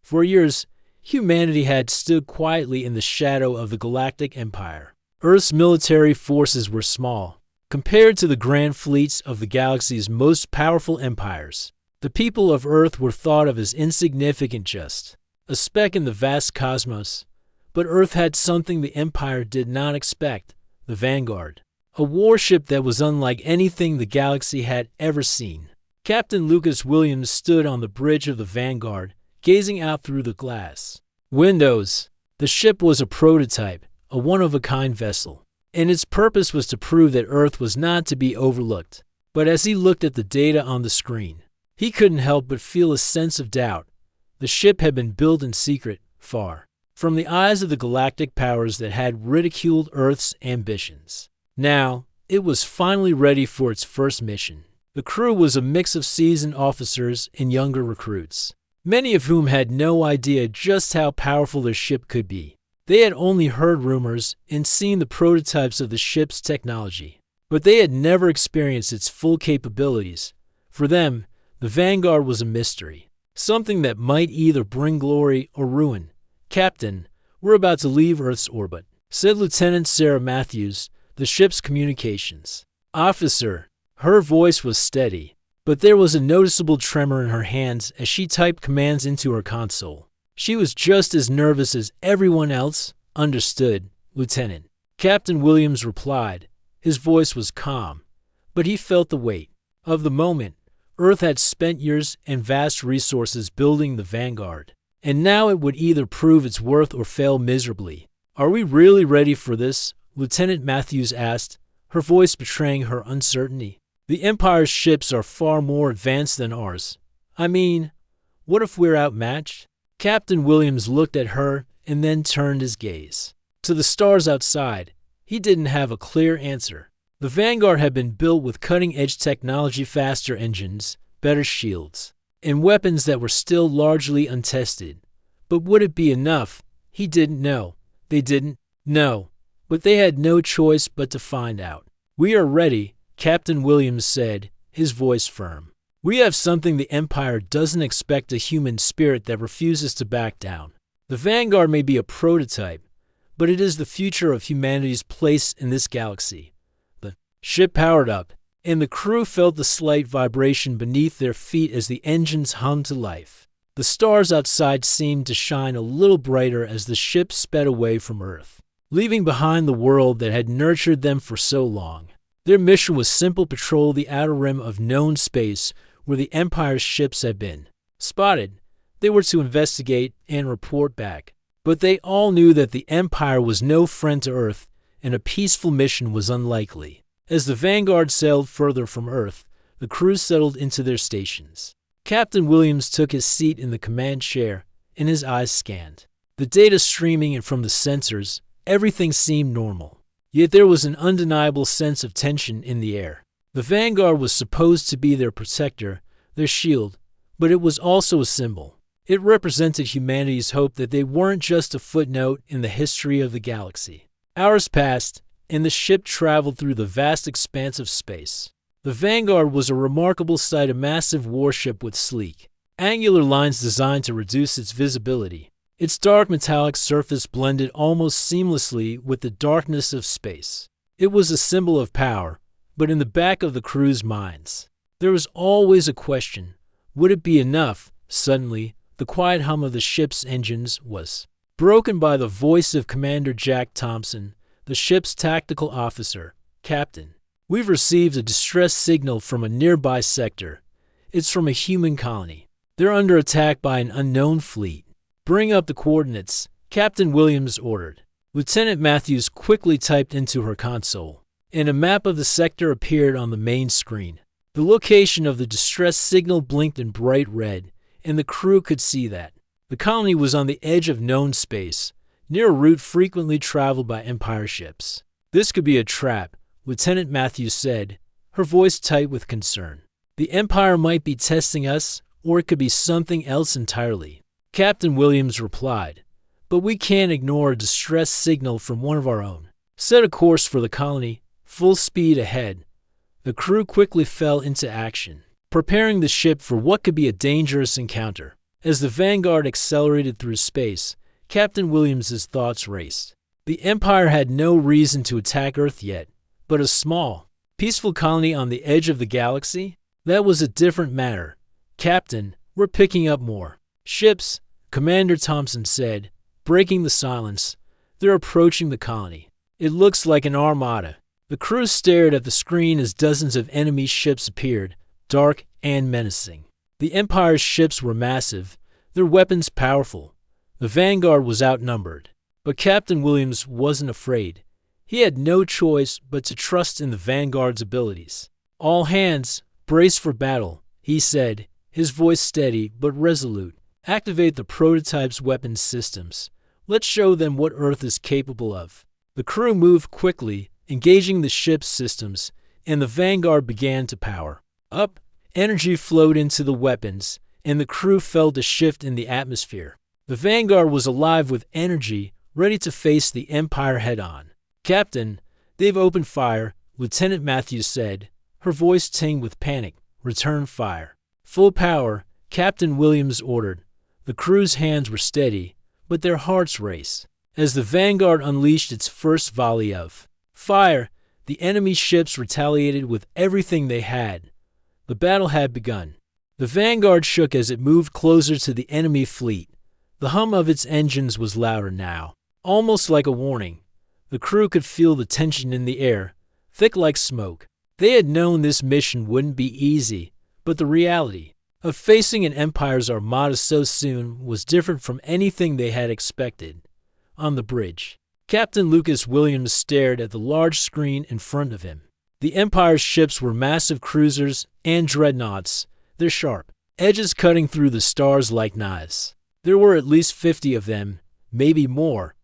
For years, humanity had stood quietly in the shadow of the Galactic Empire. Earth's military forces were small, compared to the grand fleets of the galaxy's most powerful empires. The people of Earth were thought of as insignificant, just a speck in the vast cosmos. But Earth had something the Empire did not expect: the Vanguard. A warship that was unlike anything the galaxy had ever seen. Captain Lucas Williams stood on the bridge of the Vanguard, gazing out through the glass windows. The ship was a prototype, a one-of-a-kind vessel, and its purpose was to prove that Earth was not to be overlooked. But as he looked at the data on the screen, he couldn't help but feel a sense of doubt. The ship had been built in secret, far from the eyes of the galactic powers that had ridiculed Earth's ambitions. Now, it was finally ready for its first mission. The crew was a mix of seasoned officers and younger recruits, many of whom had no idea just how powerful their ship could be. They had only heard rumors and seen the prototypes of the ship's technology, but they had never experienced its full capabilities. For them, the Vanguard was a mystery, something that might either bring glory or ruin. "Captain, we're about to leave Earth's orbit," said Lieutenant Sarah Matthews, the ship's communications officer. Her voice was steady, but there was a noticeable tremor in her hands as she typed commands into her console. She was just as nervous as everyone else. "Understood, Lieutenant," Captain Williams replied. His voice was calm, but he felt the weight of the moment. Earth had spent years and vast resources building the Vanguard, and now it would either prove its worth or fail miserably. "Are we really ready for this?" Lieutenant Matthews asked, her voice betraying her uncertainty. "The Empire's ships are far more advanced than ours. I mean, what if we're outmatched?" Captain Williams looked at her and then turned his gaze to the stars outside. He didn't have a clear answer. The Vanguard had been built with cutting-edge technology, faster engines, better shields, and weapons that were still largely untested. But would it be enough? He didn't know. They didn't know. But they had no choice but to find out. "We are ready," Captain Williams said, his voice firm. "We have something the Empire doesn't expect: a human spirit that refuses to back down. The Vanguard may be a prototype, but it is the future of humanity's place in this galaxy." The ship powered up, and the crew felt the slight vibration beneath their feet as the engines hummed to life. The stars outside seemed to shine a little brighter as the ship sped away from Earth, leaving behind the world that had nurtured them for so long. Their mission was simple: patrol the outer rim of known space where the Empire's ships had been spotted. They were to investigate and report back. But they all knew that the Empire was no friend to Earth, and a peaceful mission was unlikely. As the Vanguard sailed further from Earth, the crew settled into their stations. Captain Williams took his seat in the command chair, and his eyes scanned the data streaming in from the sensors. Everything seemed normal. Yet there was an undeniable sense of tension in the air. The Vanguard was supposed to be their protector, their shield, but it was also a symbol. It represented humanity's hope that they weren't just a footnote in the history of the galaxy. Hours passed, and the ship traveled through the vast expanse of space. The Vanguard was a remarkable sight: a massive warship with sleek, angular lines designed to reduce its visibility. Its dark metallic surface blended almost seamlessly with the darkness of space. It was a symbol of power, but in the back of the crew's minds, there was always a question: would it be enough? Suddenly, the quiet hum of the ship's engines was broken by the voice of Commander Jack Thompson, the ship's tactical officer. "Captain, we've received a distress signal from a nearby sector. It's from a human colony. They're under attack by an unknown fleet." "Bring up the coordinates," Captain Williams ordered. Lieutenant Matthews quickly typed into her console, and a map of the sector appeared on the main screen. The location of the distress signal blinked in bright red, and the crew could see that the colony was on the edge of known space, near a route frequently traveled by Empire ships. "This could be a trap," Lieutenant Matthews said, her voice tight with concern. "The Empire might be testing us, or it could be something else entirely." Captain Williams replied, "But we can't ignore a distress signal from one of our own. Set a course for the colony, full speed ahead." The crew quickly fell into action, preparing the ship for what could be a dangerous encounter. As the Vanguard accelerated through space, Captain Williams's thoughts raced. The Empire had no reason to attack Earth yet, but a small, peaceful colony on the edge of the galaxy? That was a different matter. Captain, we're picking up more ships, Commander Thompson said, breaking the silence. They're approaching the colony. It looks like an armada. The crew stared at the screen as dozens of enemy ships appeared, dark and menacing. The Empire's ships were massive, their weapons powerful. The Vanguard was outnumbered. But Captain Williams wasn't afraid. He had no choice but to trust in the Vanguard's abilities. "All hands, brace for battle," he said, his voice steady but resolute. "Activate the prototype's weapons systems. Let's show them what Earth is capable of." The crew moved quickly, engaging the ship's systems, and the Vanguard began to power up. Energy flowed into the weapons, and the crew felt a shift in the atmosphere. The Vanguard was alive with energy, ready to face the Empire head-on. "Captain, they've opened fire," Lieutenant Matthews said, her voice tinged with panic. "Return fire." "Full power," Captain Williams ordered. The crew's hands were steady, but their hearts raced. As the Vanguard unleashed its first volley of fire, the enemy ships retaliated with everything they had. The battle had begun. The Vanguard shook as it moved closer to the enemy fleet. The hum of its engines was louder now, almost like a warning. The crew could feel the tension in the air, thick like smoke. They had known this mission wouldn't be easy, but the reality of facing an Empire's armada so soon was different from anything they had expected. On the bridge, Captain Lucas Williams stared at the large screen in front of him. The Empire's ships were massive cruisers and dreadnoughts, their sharp edges cutting through the stars like knives. There were at least 50 of them, maybe more.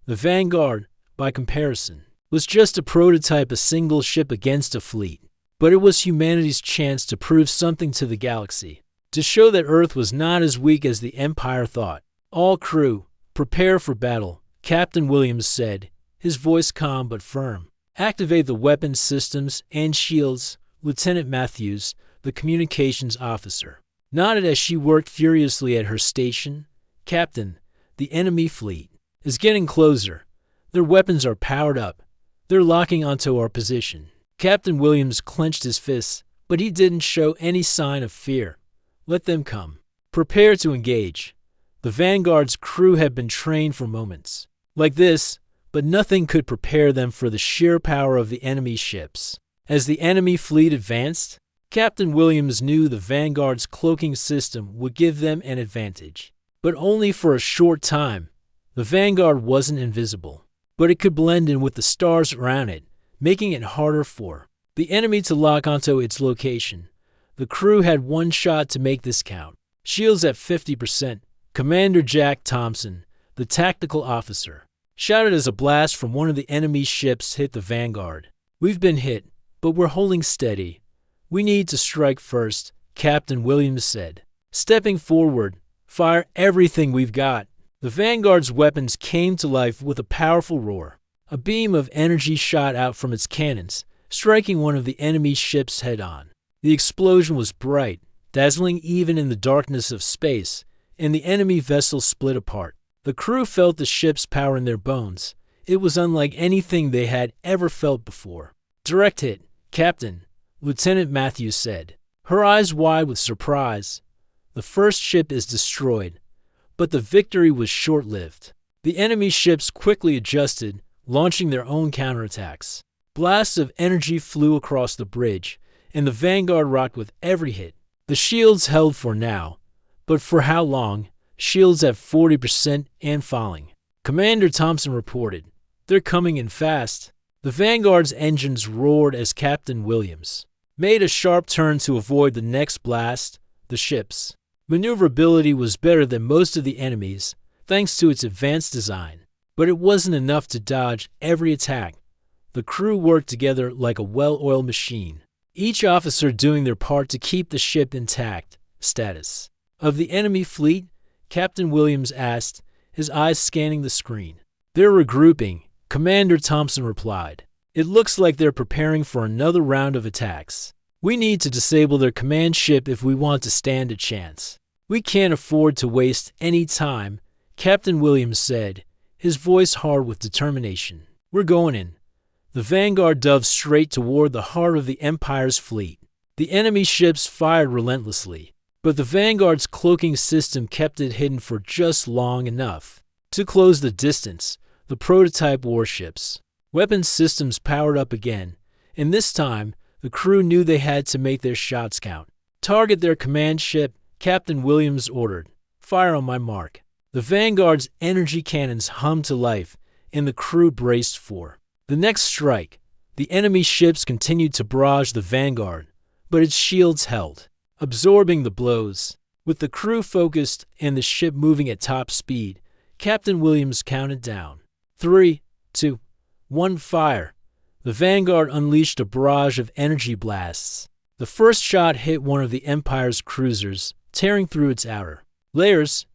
The Vanguard, by comparison, was just a prototype, a single ship against a fleet. But it was humanity's chance to prove something to the galaxy, to show that Earth was not as weak as the Empire thought. "All crew, prepare for battle," Captain Williams said, his voice calm but firm. "Activate the weapons systems and shields." Lieutenant Matthews, the communications officer, nodded as she worked furiously at her station. "Captain, the enemy fleet is getting closer. Their weapons are powered up. They're locking onto our position." Captain Williams clenched his fists, but he didn't show any sign of fear. "Let them come. Prepare to engage." The Vanguard's crew had been trained for moments like this, but nothing could prepare them for the sheer power of the enemy ships. As the enemy fleet advanced, Captain Williams knew the Vanguard's cloaking system would give them an advantage. But only for a short time. The Vanguard wasn't invisible, but it could blend in with the stars around it, making it harder for the enemy to lock onto its location. The crew had one shot to make this count. "Shields at 50%. Commander Jack Thompson, the tactical officer, shouted as a blast from one of the enemy ships hit the Vanguard. "We've been hit, but we're holding steady. We need to strike first," Captain Williams said. Stepping forward, "Fire everything we've got." The Vanguard's weapons came to life with a powerful roar. A beam of energy shot out from its cannons, striking one of the enemy ships head-on. The explosion was bright, dazzling even in the darkness of space, and the enemy vessel split apart. The crew felt the ship's power in their bones. It was unlike anything they had ever felt before. "Direct hit, Captain," Lieutenant Matthews said, her eyes wide with surprise. The first ship is destroyed, but the victory was short-lived. The enemy ships quickly adjusted, launching their own counterattacks. Blasts of energy flew across the bridge, and the Vanguard rocked with every hit. The shields held for now, but for how long? Shields at 40% and falling. Commander Thompson reported, "They're coming in fast." The Vanguard's engines roared as Captain Williams made a sharp turn to avoid the next blast. The ship's maneuverability was better than most of the enemy's, thanks to its advanced design, but it wasn't enough to dodge every attack. The crew worked together like a well-oiled machine, each officer doing their part to keep the ship intact. "Status of the enemy fleet?" Captain Williams asked, his eyes scanning the screen. "They're regrouping," Commander Thompson replied. "It looks like they're preparing for another round of attacks. We need to disable their command ship if we want to stand a chance." We can't afford to waste any time, Captain Williams said, his voice hard with determination. We're going in. The Vanguard dove straight toward the heart of the Empire's fleet. The enemy ships fired relentlessly, but the Vanguard's cloaking system kept it hidden for just long enough to close the distance. The prototype warships' weapons systems powered up again, and this time, the crew knew they had to make their shots count. Target their command ship, Captain Williams ordered. Fire on my mark. The Vanguard's energy cannons hummed to life, and the crew braced for the next strike. The enemy ships continued to barrage the Vanguard, but its shields held, absorbing the blows. With the crew focused and the ship moving at top speed, Captain Williams counted down. 3, 2, 1, fire. The Vanguard unleashed a barrage of energy blasts. The first shot hit one of the Empire's cruisers, tearing through its outer layers.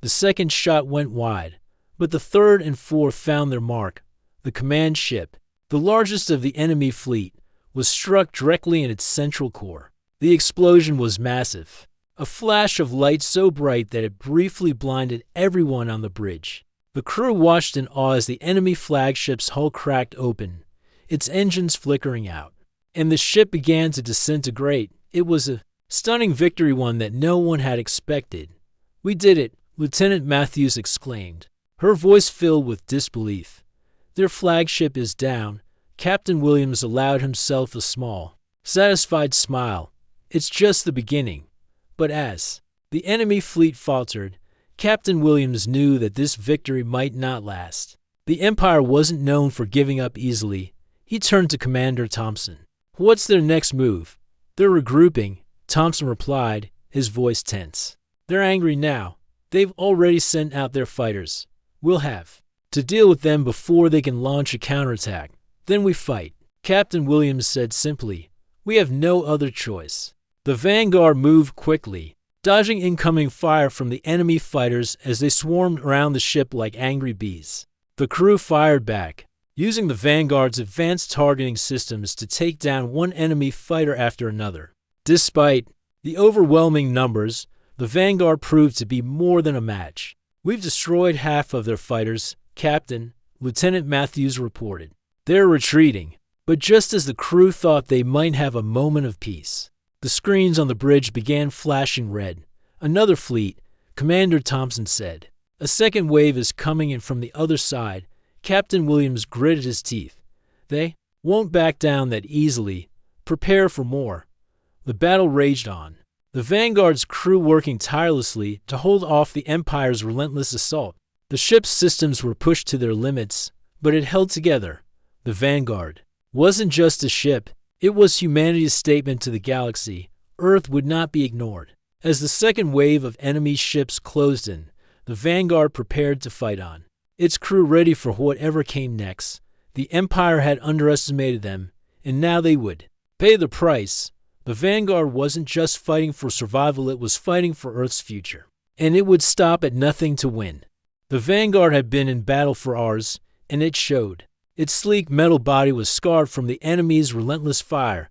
The second shot went wide, but the third and fourth found their mark. The command ship, the largest of the enemy fleet, was struck directly in its central core. The explosion was massive, a flash of light so bright that it briefly blinded everyone on the bridge. The crew watched in awe as the enemy flagship's hull cracked open, its engines flickering out, and the ship began to disintegrate. It was a stunning victory, one that no one had expected. We did it, Lieutenant Matthews exclaimed, her voice filled with disbelief. Their flagship is down. Captain Williams allowed himself a small, satisfied smile. It's just the beginning. But as the enemy fleet faltered, Captain Williams knew that this victory might not last. The Empire wasn't known for giving up easily. He turned to Commander Thompson. What's their next move? They're regrouping, Thompson replied, his voice tense. They're angry now. They've already sent out their fighters. We'll have to deal with them before they can launch a counterattack. Then we fight. Captain Williams said simply. We have no other choice. The Vanguard moved quickly, dodging incoming fire from the enemy fighters as they swarmed around the ship like angry bees. The crew fired back, using the Vanguard's advanced targeting systems to take down one enemy fighter after another. Despite the overwhelming numbers, the Vanguard proved to be more than a match. We've destroyed half of their fighters, Captain, Lieutenant Matthews reported. They're retreating, but just as the crew thought they might have a moment of peace, the screens on the bridge began flashing red. Another fleet, Commander Thompson said. A second wave is coming in from the other side. Captain Williams gritted his teeth. They won't back down that easily. Prepare for more. The battle raged on, the Vanguard's crew working tirelessly to hold off the Empire's relentless assault. The ship's systems were pushed to their limits, but it held together. The Vanguard wasn't just a ship. It was humanity's statement to the galaxy. Earth would not be ignored. As the second wave of enemy ships closed in, the Vanguard prepared to fight on, its crew ready for whatever came next. The Empire had underestimated them, and now they would pay the price. The Vanguard wasn't just fighting for survival, it was fighting for Earth's future. And it would stop at nothing to win. The Vanguard had been in battle for hours, and it showed. Its sleek metal body was scarred from the enemy's relentless fire,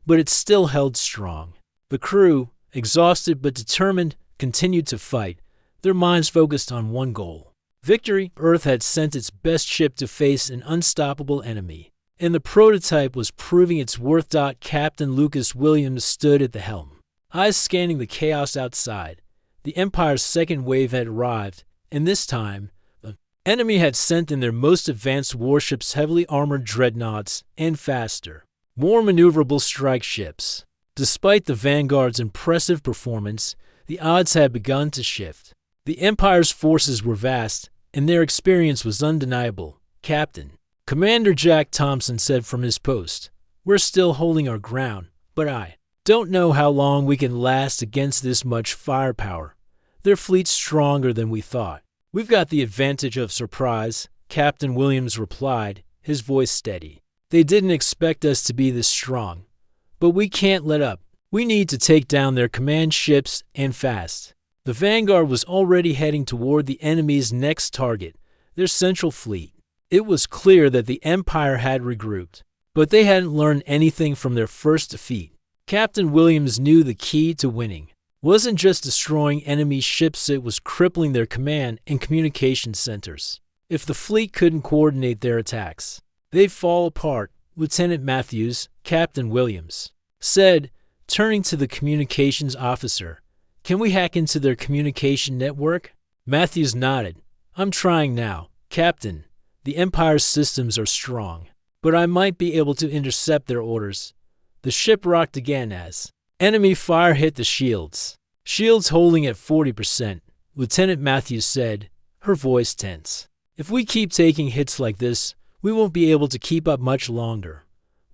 but it still held strong. The crew, exhausted but determined, continued to fight, their minds focused on one goal. Victory. Earth had sent its best ship to face an unstoppable enemy, and the prototype was proving its worth. Captain Lucas Williams stood at the helm, eyes scanning the chaos outside. The Empire's second wave had arrived, and this time, the enemy had sent in their most advanced warships, heavily armored dreadnoughts, and faster, more maneuverable strike ships. Despite the Vanguard's impressive performance, the odds had begun to shift. The Empire's forces were vast, and their experience was undeniable. Captain, Commander Jack Thompson said from his post, "We're still holding our ground, but I don't know how long we can last against this much firepower. Their fleet's stronger than we thought." "We've got the advantage of surprise," Captain Williams replied, his voice steady. "They didn't expect us to be this strong, but we can't let up. We need to take down their command ships, and fast." The Vanguard was already heading toward the enemy's next target, their central fleet. It was clear that the Empire had regrouped, but they hadn't learned anything from their first defeat. Captain Williams knew the key to winning. wasn't just destroying enemy ships, it was crippling their command and communication centers. If the fleet couldn't coordinate their attacks, they'd fall apart, Lieutenant Matthews, Captain Williams, said, turning to the communications officer. Can we hack into their communication network? Matthews nodded. I'm trying now, Captain. The Empire's systems are strong, but I might be able to intercept their orders. The ship rocked again as enemy fire hit the shields. Shields holding at 40%, Lieutenant Matthews said, her voice tense. If we keep taking hits like this, we won't be able to keep up much longer.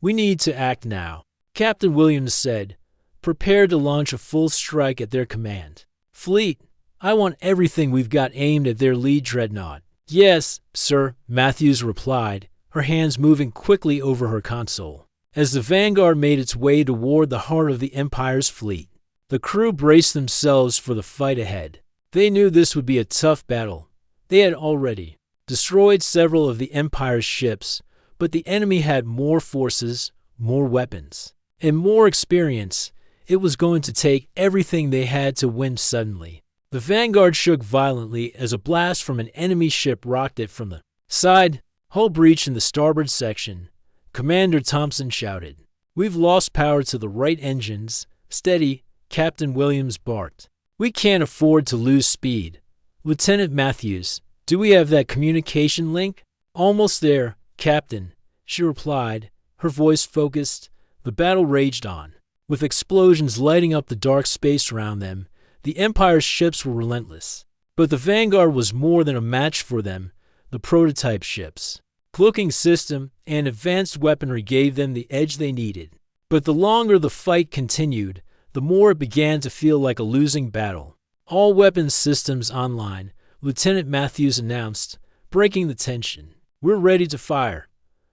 We need to act now, Captain Williams said, prepared to launch a full strike at their command. Fleet, I want everything we've got aimed at their lead dreadnought. Yes, sir, Matthews replied, her hands moving quickly over her console. As the Vanguard made its way toward the heart of the Empire's fleet, the crew braced themselves for the fight ahead. They knew this would be a tough battle. They had already destroyed several of the Empire's ships, but the enemy had more forces, more weapons, and more experience. It was going to take everything they had to win suddenly. The Vanguard shook violently as a blast from an enemy ship rocked it from the side. Hull breach in the starboard section. Commander Thompson shouted. We've lost power to the right engines. Steady, Captain Williams barked. We can't afford to lose speed. Lieutenant Matthews, do we have that communication link? Almost there, Captain, she replied, her voice focused. The battle raged on, with explosions lighting up the dark space around them. The Empire's ships were relentless, but the Vanguard was more than a match for them. The prototype ships, cloaking system, and advanced weaponry gave them the edge they needed. But the longer the fight continued, the more it began to feel like a losing battle. All weapons systems online, Lieutenant Matthews announced, breaking the tension. We're ready to fire.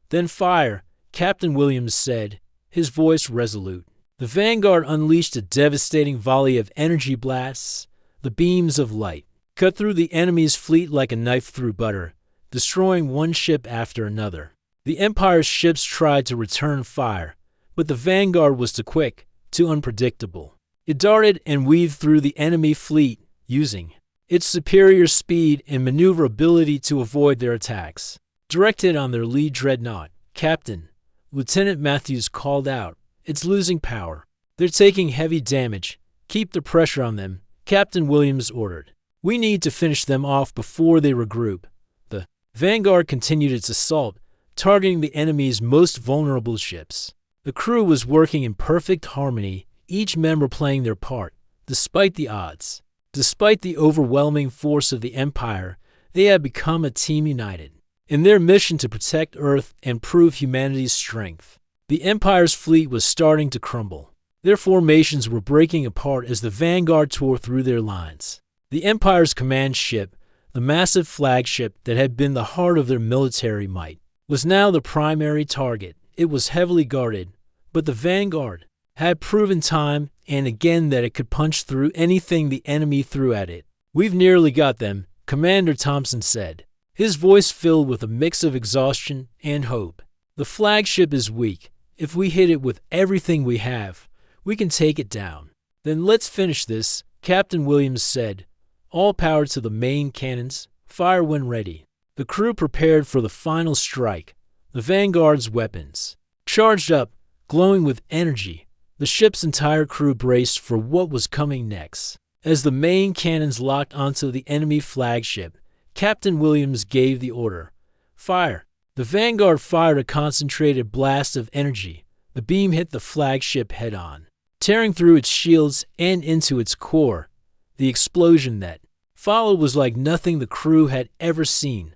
Then fire, Captain Williams said, his voice resolute. The Vanguard unleashed a devastating volley of energy blasts. The beams of light cut through the enemy's fleet like a knife through butter, destroying one ship after another. The Empire's ships tried to return fire, but the Vanguard was too quick, too unpredictable. It darted and weaved through the enemy fleet, using its superior speed and maneuverability to avoid their attacks. Directed on their lead dreadnought, Captain, Lieutenant Matthews called out, it's losing power. They're taking heavy damage. Keep the pressure on them, Captain Williams ordered. We need to finish them off before they regroup. The Vanguard continued its assault, targeting the enemy's most vulnerable ships. The crew was working in perfect harmony, each member playing their part, despite the odds. Despite the overwhelming force of the Empire, they had become a team united in their mission to protect Earth and prove humanity's strength. The Empire's fleet was starting to crumble. Their formations were breaking apart as the Vanguard tore through their lines. The Empire's command ship, the massive flagship that had been the heart of their military might, was now the primary target. It was heavily guarded, but the Vanguard had proven time and again that it could punch through anything the enemy threw at it. We've nearly got them, Commander Thompson said, his voice filled with a mix of exhaustion and hope. The flagship is weak. If we hit it with everything we have, we can take it down. Then let's finish this, Captain Williams said. All power to the main cannons, fire when ready. The crew prepared for the final strike. The Vanguard's weapons charged up, glowing with energy. The ship's entire crew braced for what was coming next. As the main cannons locked onto the enemy flagship, Captain Williams gave the order. Fire! The Vanguard fired a concentrated blast of energy. The beam hit the flagship head-on, tearing through its shields and into its core. The explosion that followed was like nothing the crew had ever seen.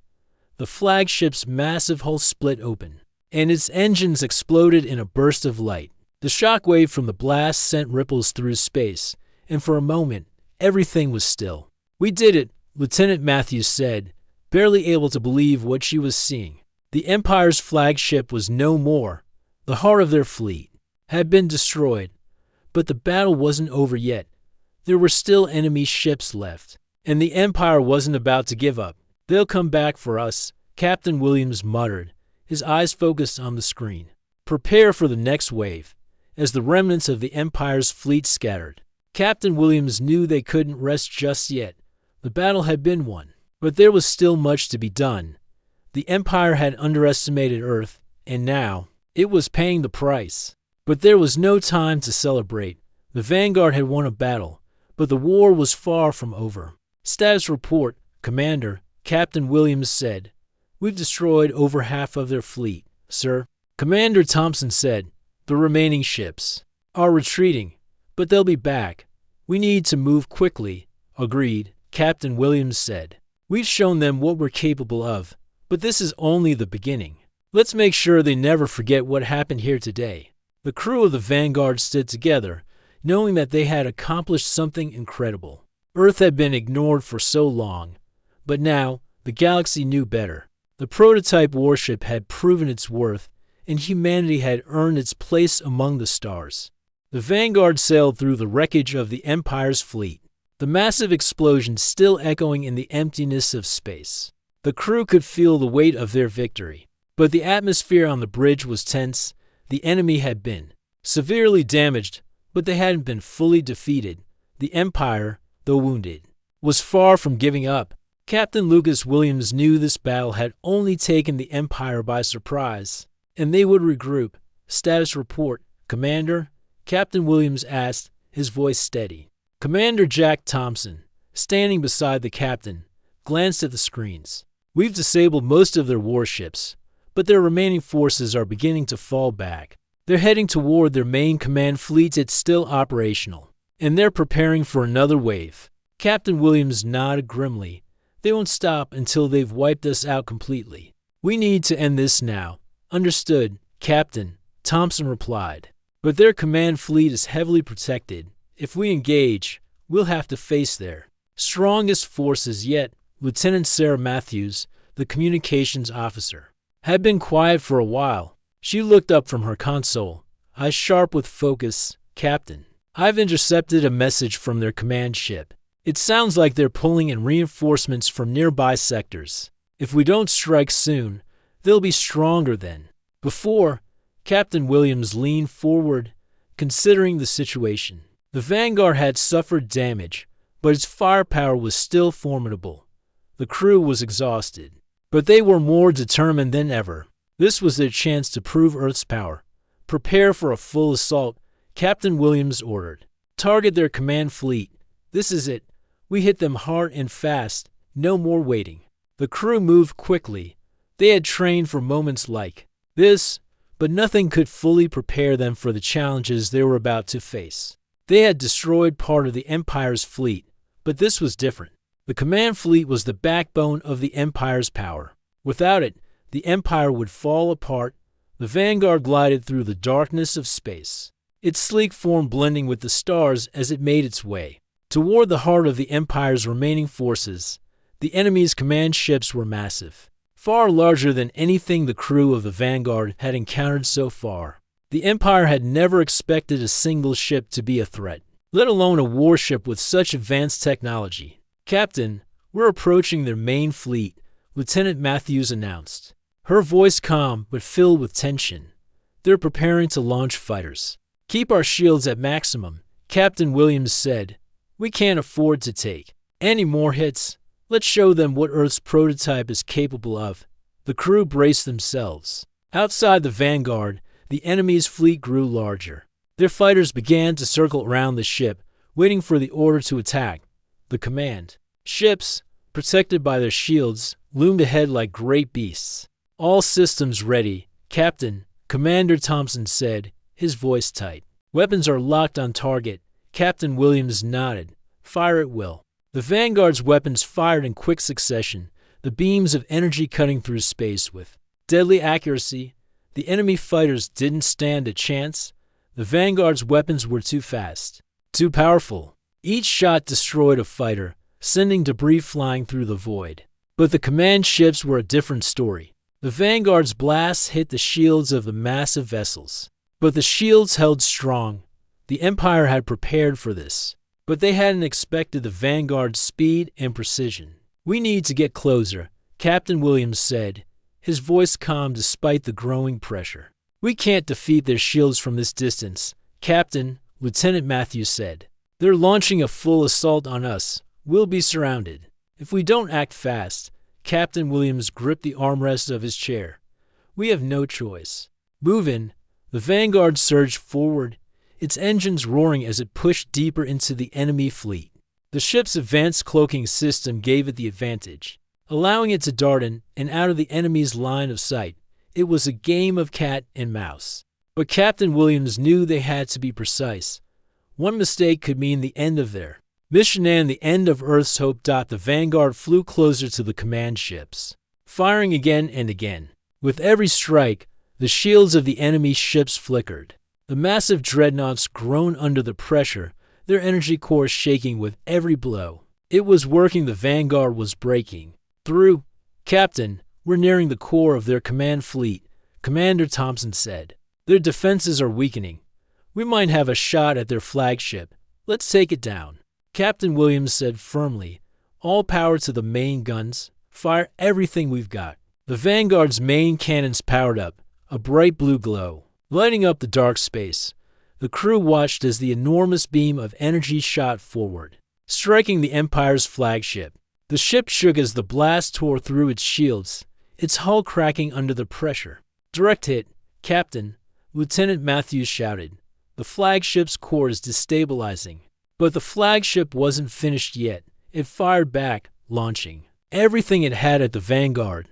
The flagship's massive hull split open, and its engines exploded in a burst of light. The shockwave from the blast sent ripples through space, and for a moment, everything was still. We did it, Lieutenant Matthews said, barely able to believe what she was seeing. The Empire's flagship was no more. The heart of their fleet had been destroyed, but the battle wasn't over yet. There were still enemy ships left, and the Empire wasn't about to give up. They'll come back for us, Captain Williams muttered, his eyes focused on the screen. Prepare for the next wave. As the remnants of the Empire's fleet scattered, Captain Williams knew they couldn't rest just yet. The battle had been won, but there was still much to be done. The Empire had underestimated Earth, and now it was paying the price. But there was no time to celebrate. The Vanguard had won a battle, but the war was far from over. Status report, Commander, Captain Williams said. We've destroyed over half of their fleet, sir. Commander Thompson said, the remaining ships are retreating, but they'll be back. We need to move quickly. Agreed, Captain Williams said. We've shown them what we're capable of, but this is only the beginning. Let's make sure they never forget what happened here today. The crew of the Vanguard stood together, knowing that they had accomplished something incredible. Earth had been ignored for so long, but now the galaxy knew better. The prototype warship had proven its worth, and humanity had earned its place among the stars. The Vanguard sailed through the wreckage of the Empire's fleet, the massive explosion still echoing in the emptiness of space. The crew could feel the weight of their victory, but the atmosphere on the bridge was tense. The enemy had been severely damaged, but they hadn't been fully defeated. The Empire, though wounded, was far from giving up. Captain Lucas Williams knew this battle had only taken the Empire by surprise, and they would regroup. Status report, Commander, Captain Williams asked, his voice steady. Commander Jack Thompson, standing beside the captain, glanced at the screens. We've disabled most of their warships, but their remaining forces are beginning to fall back. They're heading toward their main command fleet. It's still operational, and they're preparing for another wave. Captain Williams nodded grimly. They won't stop until they've wiped us out completely. We need to end this now. Understood, Captain, Thompson replied. But their command fleet is heavily protected. If we engage, we'll have to face their strongest forces yet. Lieutenant Sarah Matthews, the communications officer, had been quiet for a while. She looked up from her console, eyes sharp with focus. Captain, I've intercepted a message from their command ship. It sounds like they're pulling in reinforcements from nearby sectors. If we don't strike soon, they'll be stronger than before. Captain Williams leaned forward, considering the situation. The Vanguard had suffered damage, but its firepower was still formidable. The crew was exhausted, but they were more determined than ever. This was their chance to prove Earth's power. Prepare for a full assault, Captain Williams ordered. Target their command fleet. This is it. We hit them hard and fast. No more waiting. The crew moved quickly. They had trained for moments like this, but nothing could fully prepare them for the challenges they were about to face. They had destroyed part of the Empire's fleet, but this was different. The command fleet was the backbone of the Empire's power. Without it, the Empire would fall apart. The Vanguard glided through the darkness of space, its sleek form blending with the stars as it made its way toward the heart of the Empire's remaining forces. The enemy's command ships were massive, far larger than anything the crew of the Vanguard had encountered so far. The Empire had never expected a single ship to be a threat, let alone a warship with such advanced technology. Captain, we're approaching their main fleet, Lieutenant Matthews announced, her voice calm but filled with tension. They're preparing to launch fighters. Keep our shields at maximum, Captain Williams said. We can't afford to take any more hits. Let's show them what Earth's prototype is capable of. The crew braced themselves. Outside the Vanguard, the enemy's fleet grew larger. Their fighters began to circle around the ship, waiting for the order to attack. The command ships, protected by their shields, loomed ahead like great beasts. All systems ready, Captain, Commander Thompson said, his voice tight. Weapons are locked on target. Captain Williams nodded. Fire at will. The Vanguard's weapons fired in quick succession, the beams of energy cutting through space with deadly accuracy. The enemy fighters didn't stand a chance. The Vanguard's weapons were too fast, too powerful. Each shot destroyed a fighter, sending debris flying through the void. But the command ships were a different story. The Vanguard's blasts hit the shields of the massive vessels, but the shields held strong. The Empire had prepared for this, but they hadn't expected the Vanguard's speed and precision. We need to get closer, Captain Williams said, his voice calm despite the growing pressure. We can't defeat their shields from this distance, Captain, Lieutenant Matthews said. They're launching a full assault on us. We'll be surrounded. If we don't act fast, Captain Williams gripped the armrest of his chair. We have no choice. Move in. The Vanguard surged forward, its engines roaring as it pushed deeper into the enemy fleet. The ship's advanced cloaking system gave it the advantage, allowing it to dart in and out of the enemy's line of sight. It was a game of cat and mouse. But Captain Williams knew they had to be precise. One mistake could mean the end of their mission and the end of Earth's hope. The Vanguard flew closer to the command ships, firing again and again. With every strike, the shields of the enemy ships flickered. The massive dreadnoughts groaned under the pressure, their energy cores shaking with every blow. It was working. The Vanguard was breaking through. Captain, we're nearing the core of their command fleet, Commander Thompson said. Their defenses are weakening. We might have a shot at their flagship. Let's take it down. Captain Williams said firmly, all power to the main guns. Fire everything we've got. The Vanguard's main cannons powered up, a bright blue glow, lighting up the dark space. The crew watched as the enormous beam of energy shot forward, striking the Empire's flagship. The ship shook as the blast tore through its shields, its hull cracking under the pressure. Direct hit, Captain, Lieutenant Matthews shouted. The flagship's core is destabilizing. But the flagship wasn't finished yet. It fired back, launching everything it had at the Vanguard.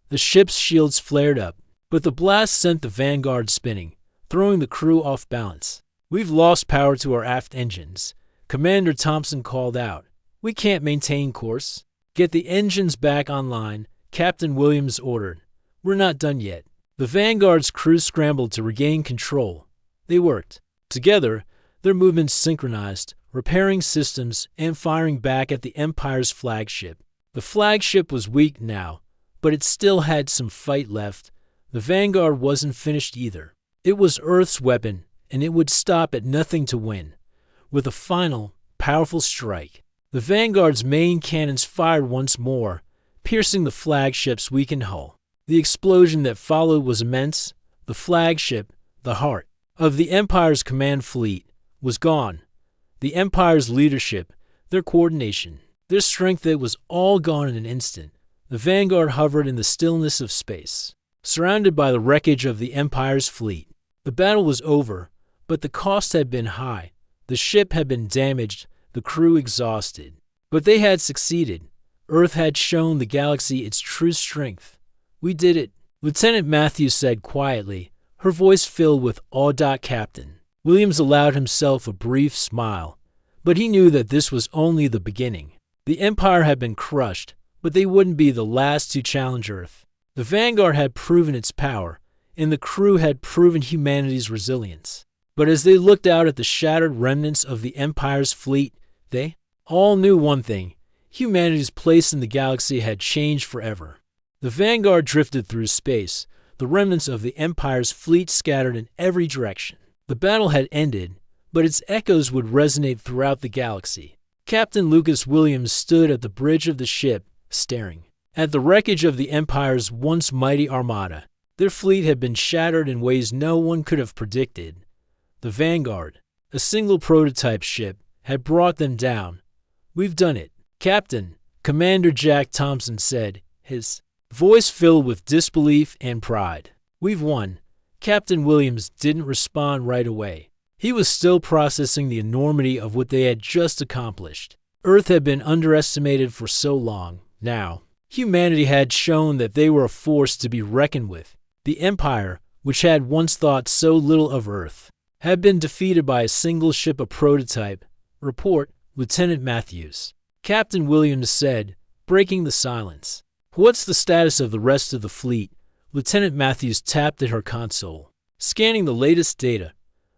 The ship's shields flared up, but the blast sent the Vanguard spinning, throwing the crew off balance. We've lost power to our aft engines, Commander Thompson called out. We can't maintain course. Get the engines back online, Captain Williams ordered. We're not done yet. The Vanguard's crew scrambled to regain control. They worked together, their movements synchronized, repairing systems and firing back at the Empire's flagship. The flagship was weak now, but it still had some fight left. The Vanguard wasn't finished either. It was Earth's weapon, and it would stop at nothing to win. With a final, powerful strike, the Vanguard's main cannons fired once more, piercing the flagship's weakened hull. The explosion that followed was immense. The flagship, the heart of the Empire's command fleet, was gone. The Empire's leadership, their coordination, their strength, it was all gone in an instant. The Vanguard hovered in the stillness of space, surrounded by the wreckage of the Empire's fleet. The battle was over, but the cost had been high. The ship had been damaged, the crew exhausted. But they had succeeded. Earth had shown the galaxy its true strength. We did it, Lieutenant Matthews said quietly, her voice filled with awe. Captain Williams allowed himself a brief smile, but he knew that this was only the beginning. The Empire had been crushed, but they wouldn't be the last to challenge Earth. The Vanguard had proven its power, and the crew had proven humanity's resilience. But as they looked out at the shattered remnants of the Empire's fleet, they all knew one thing: humanity's place in the galaxy had changed forever. The Vanguard drifted through space, the remnants of the Empire's fleet scattered in every direction. The battle had ended, but its echoes would resonate throughout the galaxy. Captain Lucas Williams stood at the bridge of the ship, staring at the wreckage of the Empire's once mighty Armada. Their fleet had been shattered in ways no one could have predicted. The Vanguard, a single prototype ship, had brought them down. We've done it, Captain, Commander Jack Thompson said, his voice filled with disbelief and pride. We've won. Captain Williams didn't respond right away. He was still processing the enormity of what they had just accomplished. Earth had been underestimated for so long. Now, humanity had shown that they were a force to be reckoned with. The Empire, which had once thought so little of Earth, had been defeated by a single ship, a prototype. Report, Lieutenant Matthews. Captain Williams said, breaking the silence. What's the status of the rest of the fleet? Lieutenant Matthews tapped at her console, scanning the latest data.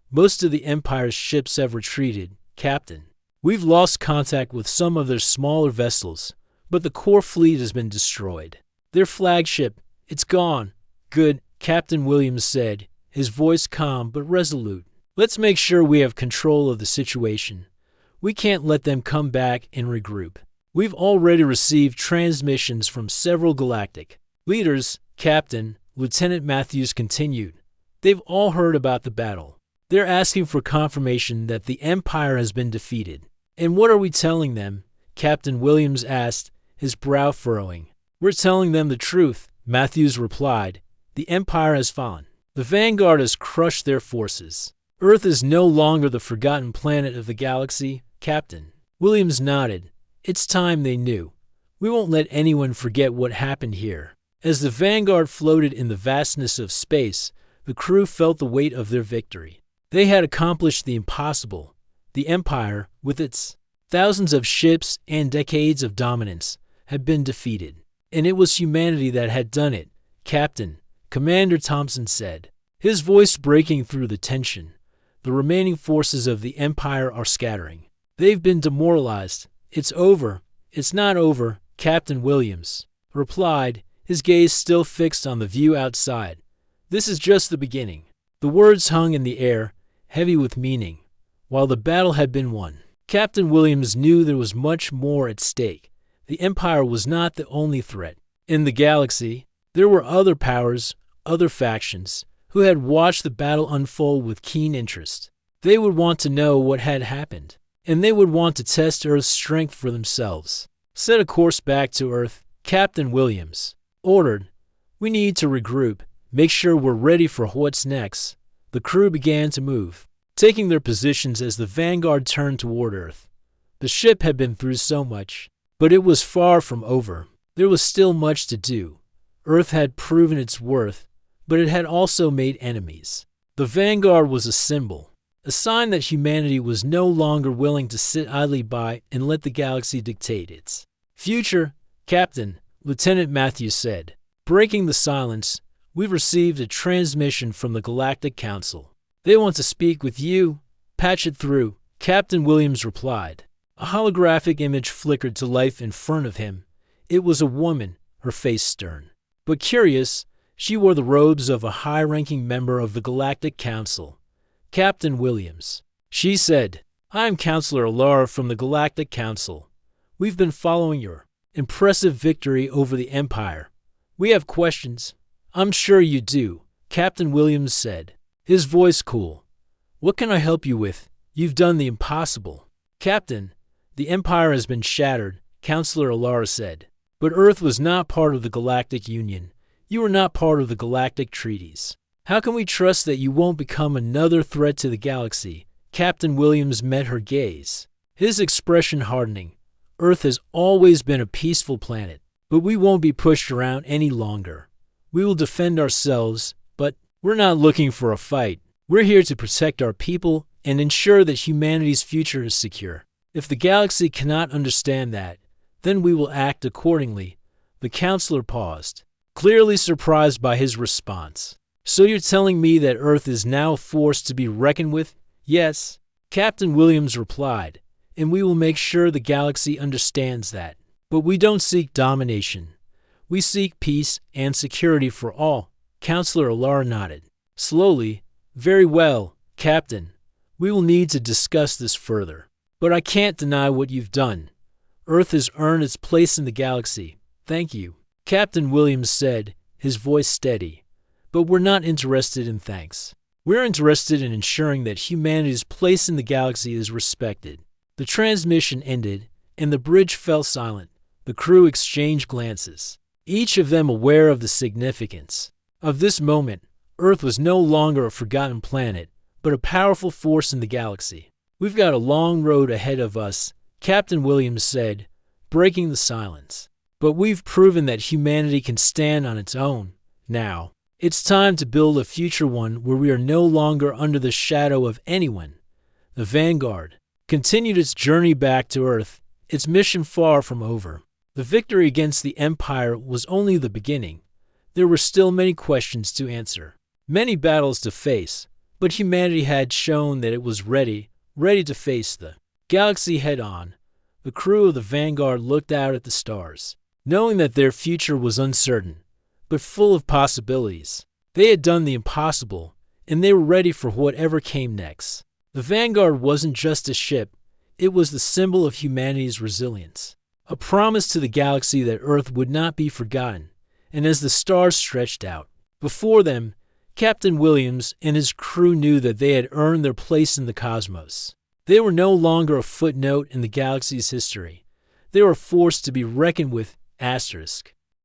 Most of the Empire's ships have retreated, Captain. We've lost contact with some of their smaller vessels, but the core fleet has been destroyed. Their flagship, it's gone. Good, Captain Williams said, his voice calm but resolute. Let's make sure we have control of the situation. We can't let them come back and regroup. We've already received transmissions from several galactic leaders, Captain, Lieutenant Matthews continued. They've all heard about the battle. They're asking for confirmation that the Empire has been defeated. And what are we telling them? Captain Williams asked, his brow furrowing. We're telling them the truth, Matthews replied. The Empire has fallen. The Vanguard has crushed their forces. Earth is no longer the forgotten planet of the galaxy, Captain. Williams nodded. It's time they knew. We won't let anyone forget what happened here. As the Vanguard floated in the vastness of space, the crew felt the weight of their victory. They had accomplished the impossible. The Empire, with its thousands of ships and decades of dominance, had been defeated. And it was humanity that had done it, Captain, Commander Thompson said, his voice breaking through the tension. The remaining forces of the Empire are scattering. They've been demoralized. It's over. It's not over, Captain Williams replied, his gaze still fixed on the view outside. This is just the beginning. The words hung in the air, heavy with meaning. While the battle had been won, Captain Williams knew there was much more at stake. The Empire was not the only threat. In the galaxy, there were other powers, other factions, who had watched the battle unfold with keen interest. They would want to know what had happened, and they would want to test Earth's strength for themselves. Set a course back to Earth, Captain Williams ordered. We need to regroup, make sure we're ready for what's next. The crew began to move, taking their positions as the Vanguard turned toward Earth. The ship had been through so much, but it was far from over. There was still much to do. Earth had proven its worth, but it had also made enemies. The Vanguard was a symbol, a sign that humanity was no longer willing to sit idly by and let the galaxy dictate its future. Captain, Lieutenant Matthews said, breaking the silence, we've received a transmission from the Galactic Council. They want to speak with you. Patch it through, Captain Williams replied. A holographic image flickered to life in front of him. It was a woman, her face stern. But curious, she wore the robes of a high-ranking member of the Galactic Council. Captain Williams, she said, I am Counselor Alara from the Galactic Council. We've been following your impressive victory over the Empire. We have questions. I'm sure you do, Captain Williams said, his voice cool. What can I help you with? You've done the impossible. Captain, the Empire has been shattered, Counselor Alara said. But Earth was not part of the Galactic Union. You are not part of the Galactic Treaties. How can we trust that you won't become another threat to the galaxy? Captain Williams met her gaze, his expression hardening. Earth has always been a peaceful planet, but we won't be pushed around any longer. We will defend ourselves, but we're not looking for a fight. We're here to protect our people and ensure that humanity's future is secure. If the galaxy cannot understand that, then we will act accordingly. The counselor paused, clearly surprised by his response. So you're telling me that Earth is now a force to be reckoned with? Yes, Captain Williams replied, and we will make sure the galaxy understands that. But we don't seek domination. We seek peace and security for all. Counselor Alara nodded. Slowly, very well, Captain. We will need to discuss this further. But I can't deny what you've done. Earth has earned its place in the galaxy. Thank you, Captain Williams said, his voice steady. But we're not interested in thanks. We're interested in ensuring that humanity's place in the galaxy is respected. The transmission ended, and the bridge fell silent. The crew exchanged glances, each of them aware of the significance of this moment. Earth was no longer a forgotten planet, but a powerful force in the galaxy. We've got a long road ahead of us, Captain Williams said, breaking the silence. But we've proven that humanity can stand on its own. Now, it's time to build a future one where we are no longer under the shadow of anyone. The Vanguard continued its journey back to Earth, its mission far from over. The victory against the Empire was only the beginning. There were still many questions to answer, many battles to face, but humanity had shown that it was ready to face the galaxy head-on. The crew of the Vanguard looked out at the stars, knowing that their future was uncertain, but full of possibilities. They had done the impossible, and they were ready for whatever came next. The Vanguard wasn't just a ship, it was the symbol of humanity's resilience, a promise to the galaxy that Earth would not be forgotten. And as the stars stretched out before them, Captain Williams and his crew knew that they had earned their place in the cosmos. They were no longer a footnote in the galaxy's history. They were a force to be reckoned with, asterisk.